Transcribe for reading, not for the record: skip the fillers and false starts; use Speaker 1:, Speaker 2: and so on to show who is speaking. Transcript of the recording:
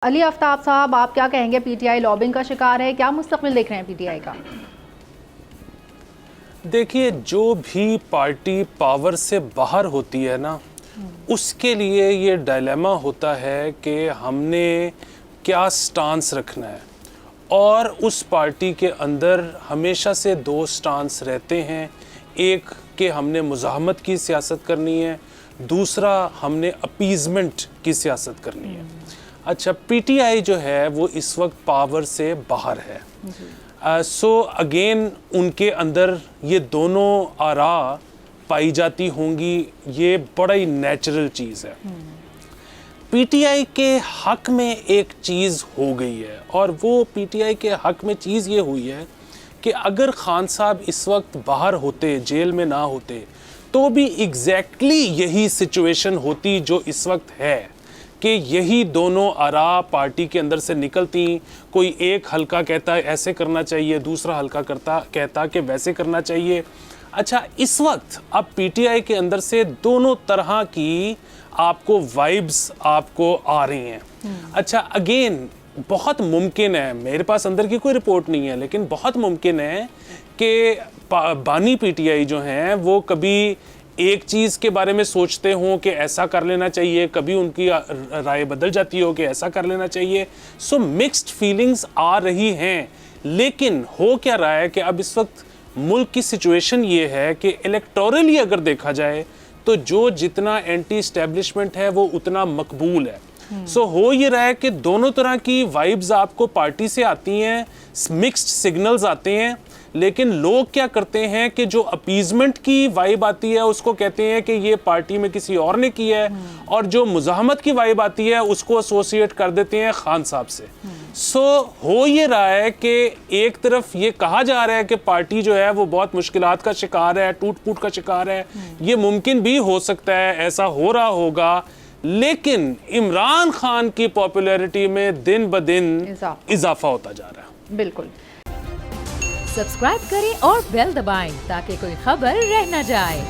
Speaker 1: अली आफ्ताब साहब, आप क्या कहेंगे? पीटीआई लॉबिंग का शिकार है, क्या मुस्तकबिल देख रहे हैं पीटीआई का?
Speaker 2: देखिए, जो भी पार्टी पावर से बाहर होती है ना, उसके लिए ये डायलेमा होता है कि हमने क्या स्टांस रखना है। और उस पार्टी के अंदर हमेशा से दो स्टांस रहते हैं। एक कि हमने मुज़ाहमत की सियासत करनी है, दूसरा हमने अपीज़मेंट की सियासत करनी है। अच्छा, पीटीआई जो है वो इस वक्त पावर से बाहर है। सो अगेन उनके अंदर ये दोनों आरा पाई जाती होंगी, ये बड़ा ही नेचुरल चीज़ है। पीटीआई के हक में एक चीज़ हो गई है, और वो पीटीआई के हक में चीज़ ये हुई है कि अगर खान साहब इस वक्त बाहर होते, जेल में ना होते, तो भी एग्जैक्टली यही सिचुएशन होती जो इस वक्त है, कि यही दोनों आरा पार्टी के अंदर से निकलती। कोई एक हल्का कहता है ऐसे करना चाहिए, दूसरा हल्का कहता कि वैसे करना चाहिए। अच्छा, इस वक्त अब पीटीआई के अंदर से दोनों तरह की आपको वाइब्स आपको आ रही हैं। अच्छा, अगेन बहुत मुमकिन है, मेरे पास अंदर की कोई रिपोर्ट नहीं है, लेकिन बहुत मुमकिन है कि बानी पीटीआई जो हैं वो कभी एक चीज़ के बारे में सोचते हों कि ऐसा कर लेना चाहिए, कभी उनकी राय बदल जाती हो कि ऐसा कर लेना चाहिए। सो मिक्स्ड फीलिंग्स आ रही हैं। लेकिन हो क्या रहा है कि अब इस वक्त मुल्क की सिचुएशन ये है कि इलेक्टोरली अगर देखा जाए तो जो जितना एंटी एस्टेब्लिशमेंट है वो उतना मकबूल है। सो हो ये रहा है कि दोनों तरह की वाइब्स आपको पार्टी से आती हैं, मिक्स्ड सिग्नल्स आते हैं। लेकिन लोग क्या करते हैं कि जो अपीजमेंट की वाइब आती है उसको कहते हैं कि ये पार्टी में किसी और ने की है, और जो मुज़ाहमत की वाइब आती है उसको एसोसिएट कर देते हैं खान साहब से। सो हो ये रहा है कि एक तरफ ये कहा जा रहा है कि पार्टी जो है वो बहुत मुश्किलात का शिकार है, टूट फूट का शिकार है। ये मुमकिन भी हो सकता है, ऐसा हो रहा होगा। लेकिन इमरान खान की पॉपुलैरिटी में दिन ब दिन इजाफा होता जा रहा है।
Speaker 1: बिल्कुल।
Speaker 3: सब्सक्राइब करें और बेल दबाएं ताकि कोई खबर रह न जाए।